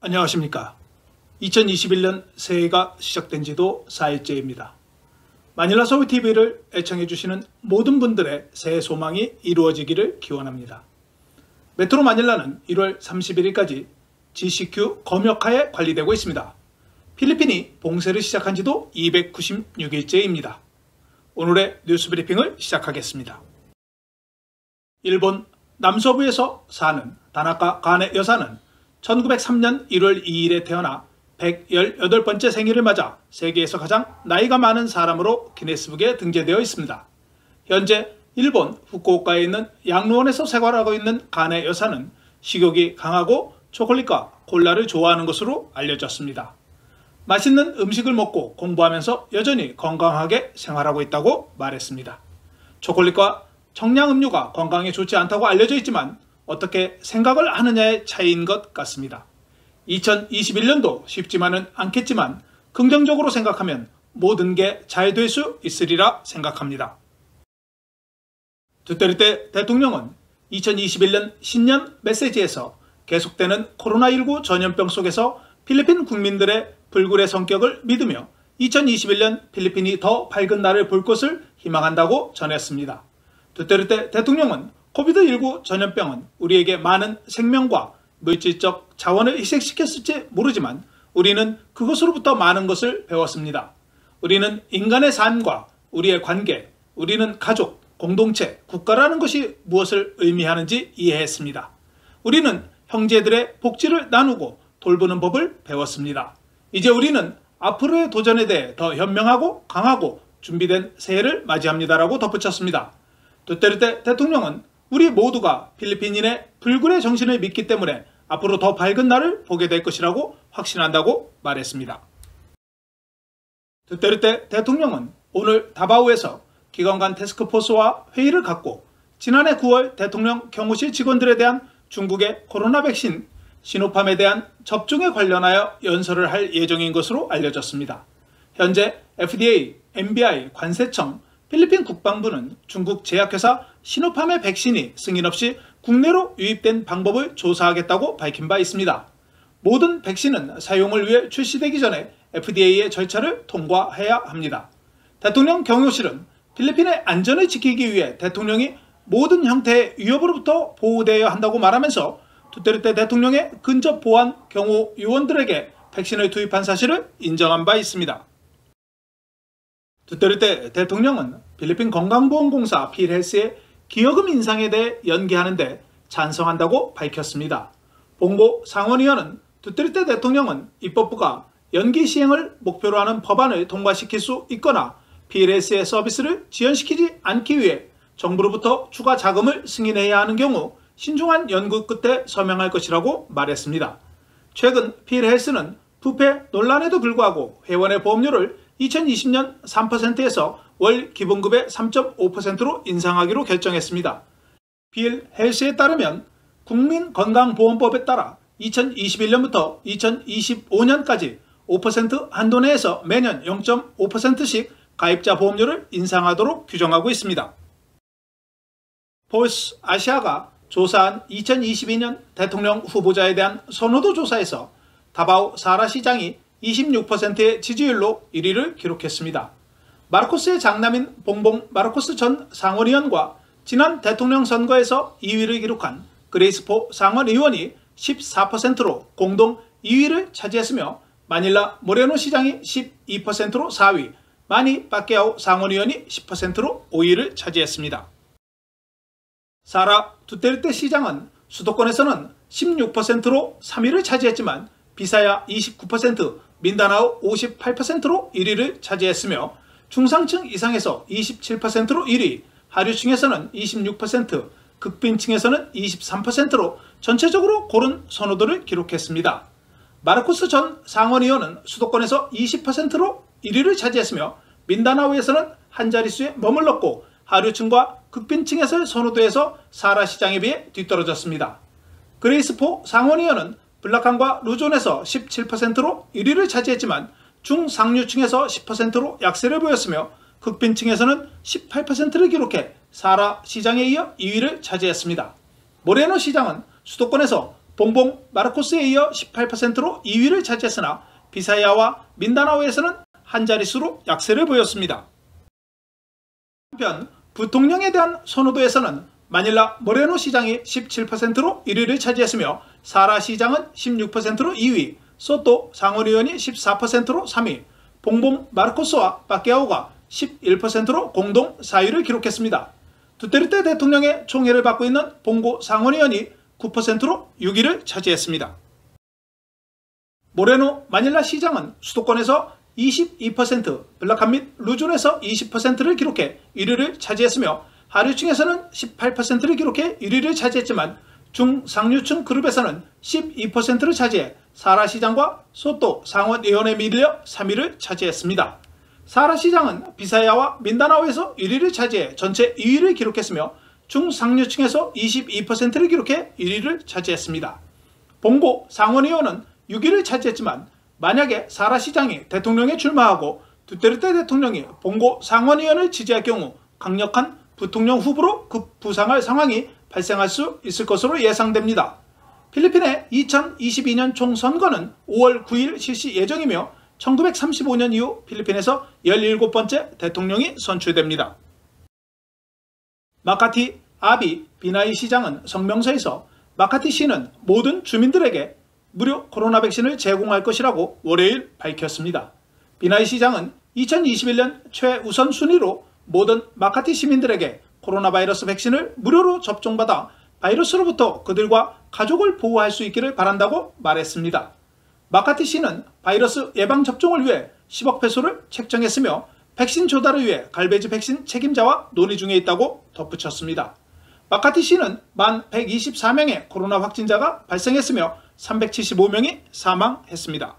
안녕하십니까. 2021년 새해가 시작된 지도 4일째입니다. 마닐라 서울TV를 애청해주시는 모든 분들의 새해 소망이 이루어지기를 기원합니다. 메트로 마닐라는 1월 31일까지 GCQ 검역하에 관리되고 있습니다. 필리핀이 봉쇄를 시작한 지도 296일째입니다. 오늘의 뉴스 브리핑을 시작하겠습니다. 일본 남서부에서 사는 다나카 가네 여사는 1903년 1월 2일에 태어나 118번째 생일을 맞아 세계에서 가장 나이가 많은 사람으로 기네스북에 등재되어 있습니다. 현재 일본 후쿠오카에 있는 양로원에서 생활하고 있는 가네 여사는 식욕이 강하고 초콜릿과 콜라를 좋아하는 것으로 알려졌습니다. 맛있는 음식을 먹고 공부하면서 여전히 건강하게 생활하고 있다고 말했습니다. 초콜릿과 청량음료가 건강에 좋지 않다고 알려져 있지만 어떻게 생각을 하느냐의 차이인 것 같습니다. 2021년도 쉽지만은 않겠지만 긍정적으로 생각하면 모든 게 잘 될 수 있으리라 생각합니다. 두테르테 대통령은 2021년 신년 메시지에서 계속되는 코로나19 전염병 속에서 필리핀 국민들의 불굴의 성격을 믿으며 2021년 필리핀이 더 밝은 날을 볼 것을 희망한다고 전했습니다. 두테르테 대통령은 코비드19 전염병은 우리에게 많은 생명과 물질적 자원을 희생시켰을지 모르지만 우리는 그것으로부터 많은 것을 배웠습니다. 우리는 인간의 삶과 우리의 관계, 우리는 가족, 공동체, 국가라는 것이 무엇을 의미하는지 이해했습니다. 우리는 형제들의 복지를 나누고 돌보는 법을 배웠습니다. 이제 우리는 앞으로의 도전에 대해 더 현명하고 강하고 준비된 새해를 맞이합니다라고 덧붙였습니다. 두테르테 대통령은 우리 모두가 필리핀인의 불굴의 정신을 믿기 때문에 앞으로 더 밝은 날을 보게 될 것이라고 확신한다고 말했습니다. 두테르테 대통령은 오늘 다바오에서 기관 간 태스크포스와 회의를 갖고 지난해 9월 대통령 경호실 직원들에 대한 중국의 코로나 백신 시노팜에 대한 접종에 관련하여 연설을 할 예정인 것으로 알려졌습니다. 현재 FDA, NBI, 관세청, 필리핀 국방부는 중국 제약회사 시노팜의 백신이 승인 없이 국내로 유입된 방법을 조사하겠다고 밝힌 바 있습니다. 모든 백신은 사용을 위해 출시되기 전에 FDA의 절차를 통과해야 합니다. 대통령 경호실은 필리핀의 안전을 지키기 위해 대통령이 모든 형태의 위협으로부터 보호되어야 한다고 말하면서 두테르테 대통령의 근접 보안 경호 요원들에게 백신을 투입한 사실을 인정한 바 있습니다. 두테르테 대통령은 필리핀 건강보험공사 필헬스의 기여금 인상에 대해 연기하는 데 찬성한다고 밝혔습니다. 봉고 상원의원은 두테르테 대통령은 입법부가 연기 시행을 목표로 하는 법안을 통과시킬 수 있거나 필헬스의 서비스를 지연시키지 않기 위해 정부로부터 추가 자금을 승인해야 하는 경우 신중한 연구 끝에 서명할 것이라고 말했습니다. 최근 필헬스는 부패 논란에도 불구하고 회원의 보험료를 2020년 3%에서 월 기본급의 3.5%로 인상하기로 결정했습니다. 필헬스에 따르면 국민건강보험법에 따라 2021년부터 2025년까지 5% 한도 내에서 매년 0.5%씩 가입자 보험료를 인상하도록 규정하고 있습니다. 폴스 아시아가 조사한 2022년 대통령 후보자에 대한 선호도 조사에서 다바오 사라 시장이 26%의 지지율로 1위를 기록했습니다. 마르코스의 장남인 봉봉 마르코스 전 상원의원과 지난 대통령 선거에서 2위를 기록한 그레이스포 상원의원이 14%로 공동 2위를 차지했으며 마닐라 모레노 시장이 12%로 4위, 마니 빠케아오 상원의원이 10%로 5위를 차지했습니다. 사라 두테르테 시장은 수도권에서는 16%로 3위를 차지했지만 비사야 29%, 민다나오 58%로 1위를 차지했으며 중상층 이상에서 27%로 1위, 하류층에서는 26%, 극빈층에서는 23%로 전체적으로 고른 선호도를 기록했습니다. 마르코스 전 상원의원은 수도권에서 20%로 1위를 차지했으며 민다나오에서는 한 자릿수에 머물렀고 하류층과 극빈층에서의 선호도에서 사라 시장에 비해 뒤떨어졌습니다. 그레이스포 상원의원은 블라칸과 루존에서 17%로 1위를 차지했지만 중상류층에서 10%로 약세를 보였으며 극빈층에서는 18%를 기록해 사라 시장에 이어 2위를 차지했습니다. 모레노 시장은 수도권에서 봉봉, 마르코스에 이어 18%로 2위를 차지했으나 비사야와 민다나오에서는 한 자릿수로 약세를 보였습니다. 한편 부통령에 대한 선호도에서는 마닐라 모레노 시장이 17%로 1위를 차지했으며 사라 시장은 16%로 2위, 소또 상원의원이 14%로 3위, 봉봉 마르코스와 빠케아오가 11%로 공동 4위를 기록했습니다. 두테르테 대통령의 총애를 받고 있는 봉고 상원의원이 9%로 6위를 차지했습니다. 모레노 마닐라 시장은 수도권에서 22%, 블라칸 및 루존에서 20%를 기록해 1위를 차지했으며 하류층에서는 18%를 기록해 1위를 차지했지만 중상류층 그룹에서는 12%를 차지해 사라 시장과 소또 상원의원에 밀려 3위를 차지했습니다. 사라 시장은 비사야와 민다나오에서 1위를 차지해 전체 2위를 기록했으며 중상류층에서 22%를 기록해 1위를 차지했습니다. 봉고 상원의원은 6위를 차지했지만 만약에 사라 시장이 대통령에 출마하고 두테르테 대통령이 봉고 상원의원을 지지할 경우 강력한 부통령 후보로 급부상할 상황이 발생할 수 있을 것으로 예상됩니다. 필리핀의 2022년 총선거는 5월 9일 실시 예정이며 1935년 이후 필리핀에서 17번째 대통령이 선출됩니다. 마카티 아비 비나이 시장은 성명서에서 마카티 시는 모든 주민들에게 무료 코로나 백신을 제공할 것이라고 월요일 밝혔습니다. 비나이 시장은 2021년 최우선 순위로 모든 마카티 시민들에게 코로나 바이러스 백신을 무료로 접종받아 바이러스로부터 그들과 가족을 보호할 수 있기를 바란다고 말했습니다. 마카티 시는 바이러스 예방 접종을 위해 10억 페소를 책정했으며 백신 조달을 위해 갈베지 백신 책임자와 논의 중에 있다고 덧붙였습니다. 마카티 시는 만 124명의 코로나 확진자가 발생했으며 375명이 사망했습니다.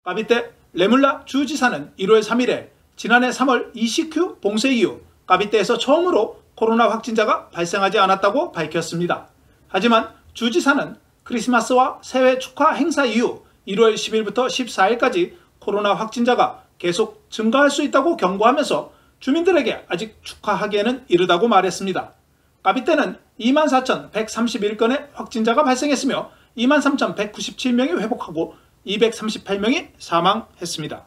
까비떼 레물라 주지사는 1월 3일에 지난해 3월 ECQ 봉쇄 이후 까비떼에서 처음으로 코로나 확진자가 발생하지 않았다고 밝혔습니다. 하지만 주지사는 크리스마스와 새해 축하 행사 이후 1월 10일부터 14일까지 코로나 확진자가 계속 증가할 수 있다고 경고하면서 주민들에게 아직 축하하기에는 이르다고 말했습니다. 까비떼는 24,131건의 확진자가 발생했으며 23,197명이 회복하고 238명이 사망했습니다.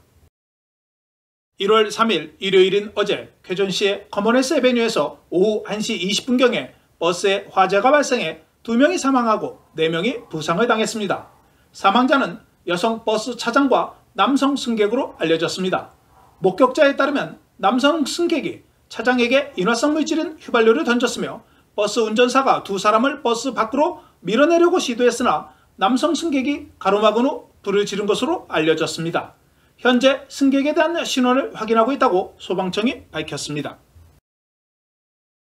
1월 3일 일요일인 어제 쾌전시의 커먼웰스 에베뉴에서 오후 1시 20분경에 버스에 화재가 발생해 2명이 사망하고 4명이 부상을 당했습니다. 사망자는 여성 버스 차장과 남성 승객으로 알려졌습니다. 목격자에 따르면 남성 승객이 차장에게 인화성 물질인 휘발유를 던졌으며 버스 운전사가 두 사람을 버스 밖으로 밀어내려고 시도했으나 남성 승객이 가로막은 후 불을 지른 것으로 알려졌습니다. 현재 승객에 대한 신원을 확인하고 있다고 소방청이 밝혔습니다.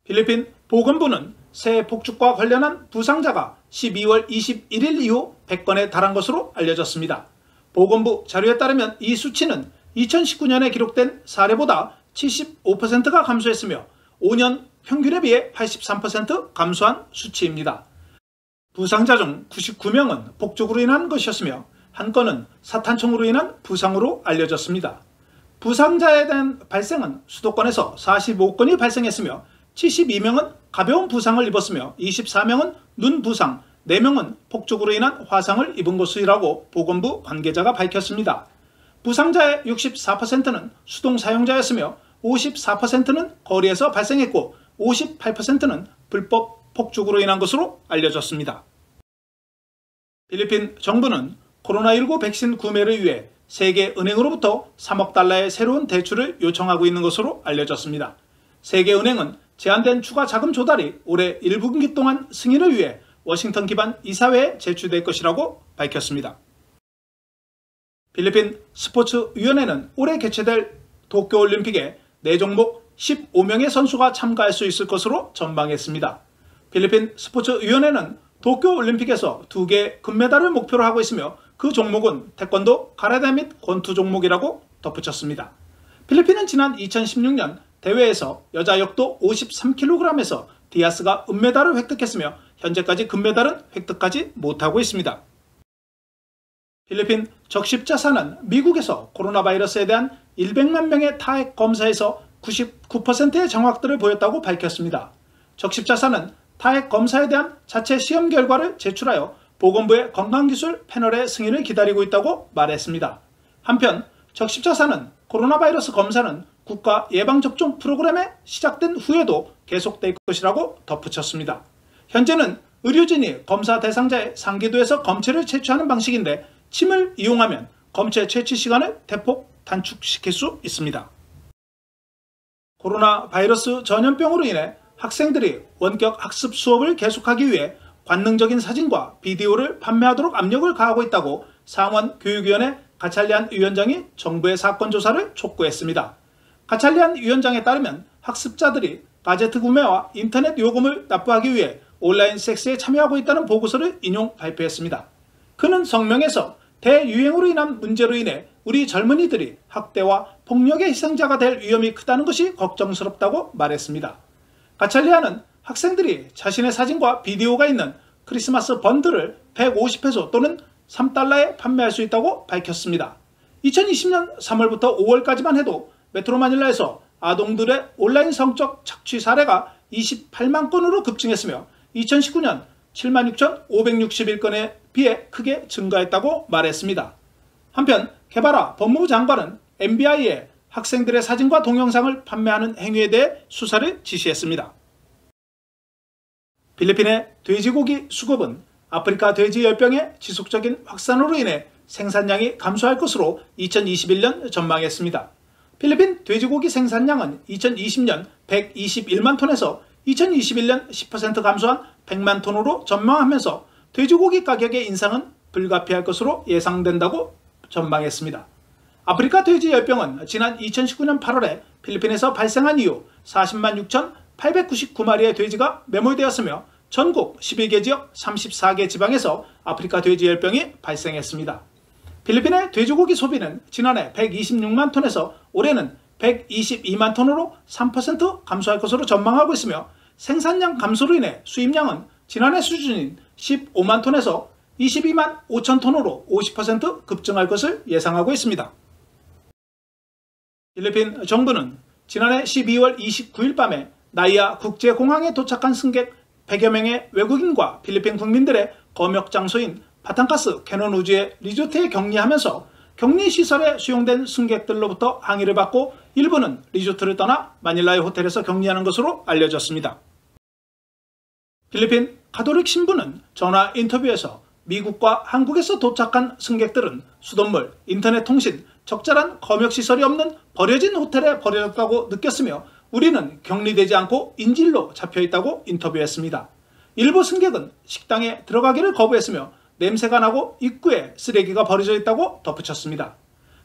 필리핀 보건부는 새 폭죽과 관련한 부상자가 12월 21일 이후 100건에 달한 것으로 알려졌습니다. 보건부 자료에 따르면 이 수치는 2019년에 기록된 사례보다 75%가 감소했으며 5년 평균에 비해 83% 감소한 수치입니다. 부상자 중 99명은 폭죽으로 인한 것이었으며 한 건은 사탄총으로 인한 부상으로 알려졌습니다. 부상자에 대한 발생은 수도권에서 45건이 발생했으며 72명은 가벼운 부상을 입었으며 24명은 눈 부상, 4명은 폭죽으로 인한 화상을 입은 것이라고 보건부 관계자가 밝혔습니다. 부상자의 64%는 수동 사용자였으며 54%는 거리에서 발생했고 58%는 불법 폭죽으로 인한 것으로 알려졌습니다. 필리핀 정부는 코로나19 백신 구매를 위해 세계은행으로부터 3억 달러의 새로운 대출을 요청하고 있는 것으로 알려졌습니다. 세계은행은 제한된 추가 자금 조달이 올해 1분기 동안 승인을 위해 워싱턴 기반 이사회에 제출될 것이라고 밝혔습니다. 필리핀 스포츠위원회는 올해 개최될 도쿄올림픽에 4종목 15명의 선수가 참가할 수 있을 것으로 전망했습니다. 필리핀 스포츠위원회는 도쿄올림픽에서 2개의 금메달을 목표로 하고 있으며 그 종목은 태권도, 가라데 및 권투 종목이라고 덧붙였습니다. 필리핀은 지난 2016년 대회에서 여자 역도 53kg에서 디아스가 은메달을 획득했으며 현재까지 금메달은 획득하지 못하고 있습니다. 필리핀 적십자사는 미국에서 코로나 바이러스에 대한 100만 명의 타액 검사에서 99%의 정확도를 보였다고 밝혔습니다. 적십자사는 타액 검사에 대한 자체 시험 결과를 제출하여 보건부의 건강기술 패널의 승인을 기다리고 있다고 말했습니다. 한편 적십자사는 코로나 바이러스 검사는 국가 예방접종 프로그램에 시작된 후에도 계속될 것이라고 덧붙였습니다. 현재는 의료진이 검사 대상자의 상기도에서 검체를 채취하는 방식인데 침을 이용하면 검체 채취 시간을 대폭 단축시킬 수 있습니다. 코로나 바이러스 전염병으로 인해 학생들이 원격 학습 수업을 계속하기 위해 관능적인 사진과 비디오를 판매하도록 압력을 가하고 있다고 상원교육위원회 가찰리안 위원장이 정부의 사건 조사를 촉구했습니다. 가찰리안 위원장에 따르면 학습자들이 가제트 구매와 인터넷 요금을 납부하기 위해 온라인 섹스에 참여하고 있다는 보고서를 인용 발표했습니다. 그는 성명에서 대유행으로 인한 문제로 인해 우리 젊은이들이 학대와 폭력의 희생자가 될 위험이 크다는 것이 걱정스럽다고 말했습니다. 가찰리안은 학생들이 자신의 사진과 비디오가 있는 크리스마스 번들을 150페소 또는 3달러에 판매할 수 있다고 밝혔습니다. 2020년 3월부터 5월까지만 해도 메트로 마닐라에서 아동들의 온라인 성적 착취 사례가 28만 건으로 급증했으며 2019년 76,561건에 비해 크게 증가했다고 말했습니다. 한편 개발아 법무부 장관은 NBI에 학생들의 사진과 동영상을 판매하는 행위에 대해 수사를 지시했습니다. 필리핀의 돼지고기 수급은 아프리카 돼지열병의 지속적인 확산으로 인해 생산량이 감소할 것으로 2021년 전망했습니다. 필리핀 돼지고기 생산량은 2020년 121만 톤에서 2021년 10% 감소한 100만 톤으로 전망하면서 돼지고기 가격의 인상은 불가피할 것으로 예상된다고 전망했습니다. 아프리카 돼지열병은 지난 2019년 8월에 필리핀에서 발생한 이후 40만 6,899마리의 돼지가 매몰되었으며 전국 11개 지역 34개 지방에서 아프리카 돼지열병이 발생했습니다. 필리핀의 돼지고기 소비는 지난해 126만 톤에서 올해는 122만 톤으로 3% 감소할 것으로 전망하고 있으며 생산량 감소로 인해 수입량은 지난해 수준인 15만 톤에서 22만 5천 톤으로 50% 급증할 것을 예상하고 있습니다. 필리핀 정부는 지난해 12월 29일 밤에 나이아 국제공항에 도착한 승객 100여 명의 외국인과 필리핀 국민들의 검역 장소인 바탕가스 캐논 우주의 리조트에 격리하면서 격리시설에 수용된 승객들로부터 항의를 받고 일부는 리조트를 떠나 마닐라의 호텔에서 격리하는 것으로 알려졌습니다. 필리핀 가톨릭 신부는 전화 인터뷰에서 미국과 한국에서 도착한 승객들은 수돗물, 인터넷 통신, 적절한 검역시설이 없는 버려진 호텔에 버려졌다고 느꼈으며 우리는 격리되지 않고 인질로 잡혀있다고 인터뷰했습니다. 일부 승객은 식당에 들어가기를 거부했으며 냄새가 나고 입구에 쓰레기가 버려져 있다고 덧붙였습니다.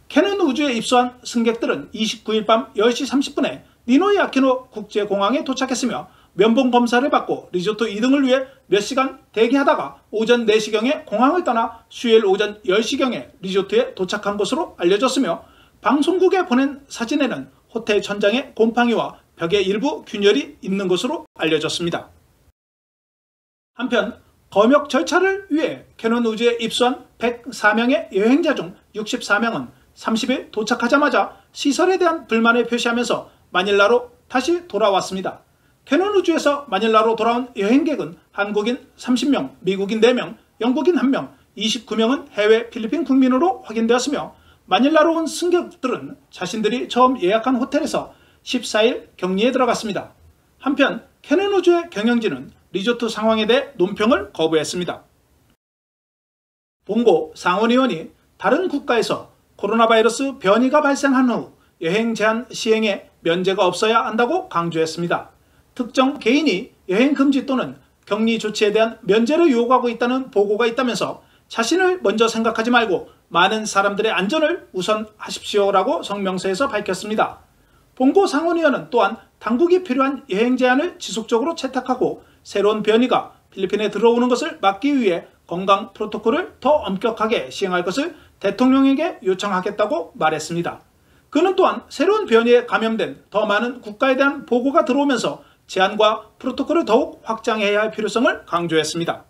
캐논 우주에 입소한 승객들은 29일 밤 10시 30분에 니노이 아키노 국제공항에 도착했으며 면봉 검사를 받고 리조트 이동을 위해 몇 시간 대기하다가 오전 4시경에 공항을 떠나 수요일 오전 10시경에 리조트에 도착한 것으로 알려졌으며 방송국에 보낸 사진에는 호텔 천장에 곰팡이와 벽에 일부 균열이 있는 것으로 알려졌습니다. 한편 검역 절차를 위해 캐논 우주에 입소한 104명의 여행자 중 64명은 30일 도착하자마자 시설에 대한 불만을 표시하면서 마닐라로 다시 돌아왔습니다. 캐논 우주에서 마닐라로 돌아온 여행객은 한국인 30명, 미국인 4명, 영국인 1명, 29명은 해외 필리핀 국민으로 확인되었으며 마닐라로 온 승객들은 자신들이 처음 예약한 호텔에서 14일 격리에 들어갔습니다. 한편 캐논 우주의 경영진은 리조트 상황에 대해 논평을 거부했습니다. 봉고 상원의원이 다른 국가에서 코로나 바이러스 변이가 발생한 후 여행 제한 시행에 면제가 없어야 한다고 강조했습니다. 특정 개인이 여행 금지 또는 격리 조치에 대한 면제를 요구하고 있다는 보고가 있다면서 자신을 먼저 생각하지 말고 많은 사람들의 안전을 우선하십시오라고 성명서에서 밝혔습니다. 봉고 상원의원은 또한 당국이 필요한 여행 제한을 지속적으로 채택하고 새로운 변이가 필리핀에 들어오는 것을 막기 위해 건강 프로토콜을 더 엄격하게 시행할 것을 대통령에게 요청하겠다고 말했습니다. 그는 또한 새로운 변이에 감염된 더 많은 국가에 대한 보고가 들어오면서 제한과 프로토콜을 더욱 확장해야 할 필요성을 강조했습니다.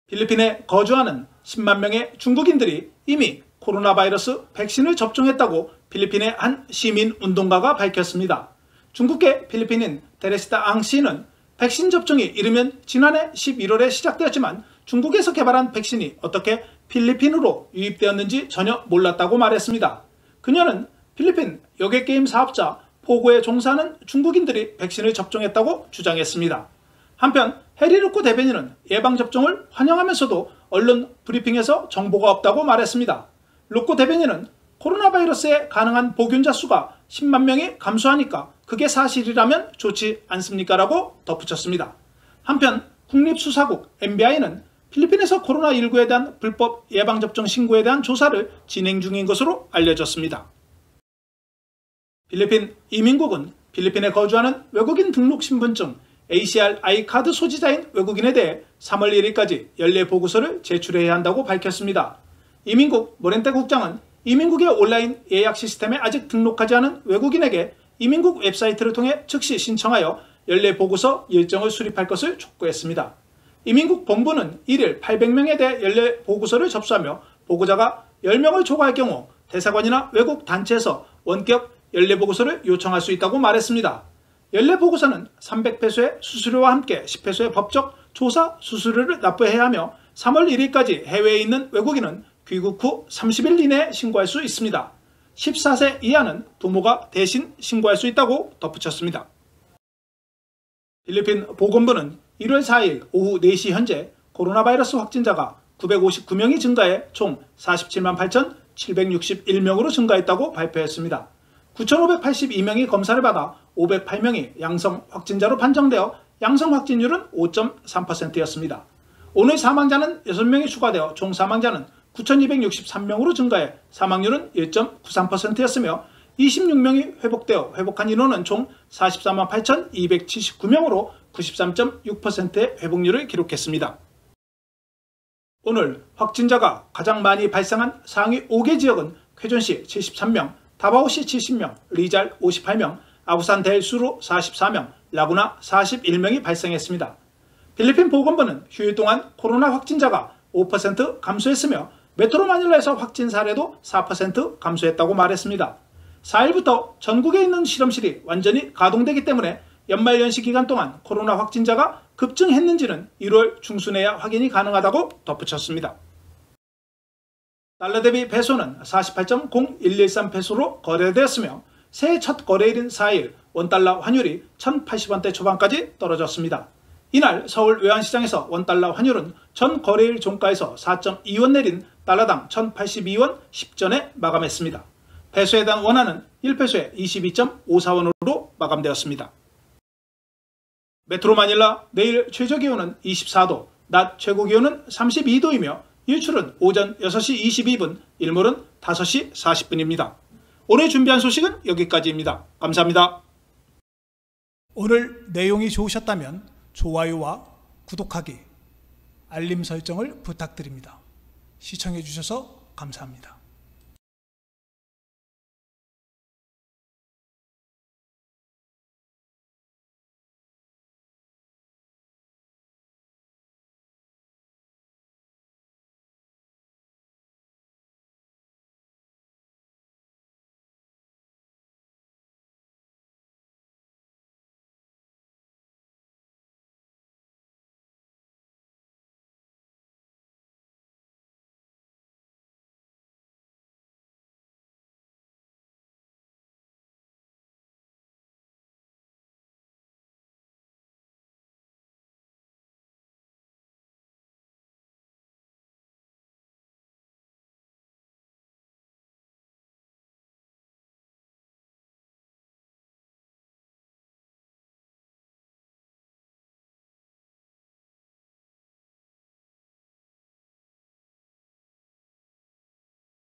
필리핀에 거주하는 10만 명의 중국인들이 이미 코로나 바이러스 백신을 접종했다고 필리핀의 한 시민운동가가 밝혔습니다. 중국계 필리핀인 테레시타 앙 씨는 백신 접종이 이르면 지난해 11월에 시작되었지만 중국에서 개발한 백신이 어떻게 필리핀으로 유입되었는지 전혀 몰랐다고 말했습니다. 그녀는 필리핀 여객게임 사업자 포고에 종사하는 중국인들이 백신을 접종했다고 주장했습니다. 한편 해리 루코 대변인은 예방접종을 환영하면서도 언론 브리핑에서 정보가 없다고 말했습니다. 루코 대변인은 코로나 바이러스에 가능한 보균자 수가 10만 명이 감소하니까 그게 사실이라면 좋지 않습니까? 라고 덧붙였습니다. 한편 국립수사국 NBI는 필리핀에서 코로나19에 대한 불법 예방접종 신고에 대한 조사를 진행 중인 것으로 알려졌습니다. 필리핀 이민국은 필리핀에 거주하는 외국인 등록신분증 ACRI 카드 소지자인 외국인에 대해 3월 1일까지 연례보고서를 제출해야 한다고 밝혔습니다. 이민국 모렌테 국장은 이민국의 온라인 예약 시스템에 아직 등록하지 않은 외국인에게 이민국 웹사이트를 통해 즉시 신청하여 연례보고서 일정을 수립할 것을 촉구했습니다. 이민국 본부는 1일 800명에 대해 연례보고서를 접수하며 보고자가 10명을 초과할 경우 대사관이나 외국 단체에서 원격 연례보고서를 요청할 수 있다고 말했습니다. 연례보고서는 300페소의 수수료와 함께 10페소의 법적 조사 수수료를 납부해야 하며 3월 1일까지 해외에 있는 외국인은 귀국 후 30일 이내에 신고할 수 있습니다. 14세 이하는 부모가 대신 신고할 수 있다고 덧붙였습니다. 필리핀 보건부는 1월 4일 오후 4시 현재 코로나 바이러스 확진자가 959명이 증가해 총 47만 8,761명으로 증가했다고 발표했습니다. 9,582명이 검사를 받아 508명이 양성 확진자로 판정되어 양성 확진율은 5.3%였습니다. 오늘 사망자는 6명이 추가되어 총 사망자는 9,263명으로 증가해 사망률은 1.93%였으며 26명이 회복되어 회복한 인원은 총 44만 8,279명으로 93.6%의 회복률을 기록했습니다. 오늘 확진자가 가장 많이 발생한 상위 5개 지역은 쾌존시 73명, 다바오시 70명, 리잘 58명, 아부산 델수루 44명, 라구나 41명이 발생했습니다. 필리핀 보건부는 휴일 동안 코로나 확진자가 5% 감소했으며 메트로 마닐라에서 확진 사례도 4% 감소했다고 말했습니다. 4일부터 전국에 있는 실험실이 완전히 가동되기 때문에 연말연시 기간 동안 코로나 확진자가 급증했는지는 1월 중순에야 확인이 가능하다고 덧붙였습니다. 달러 대비 페소는 48.0113페소로 거래되었으며 새해 첫 거래일인 4일 원달러 환율이 1,080원대 초반까지 떨어졌습니다. 이날 서울 외환시장에서 원달러 환율은 전 거래일 종가에서 4.2원 내린 달러당 1,082원 10전에 마감했습니다. 페소에 대한 원화는 1페소에 22.54원으로 마감되었습니다. 메트로 마닐라 내일 최저기온은 24도, 낮 최고기온은 32도이며 일출은 오전 6시 22분, 일몰은 5시 40분입니다. 오늘 준비한 소식은 여기까지입니다. 감사합니다. 오늘 내용이 좋으셨다면 좋아요와 구독하기, 알림 설정을 부탁드립니다. 시청해 주셔서 감사합니다.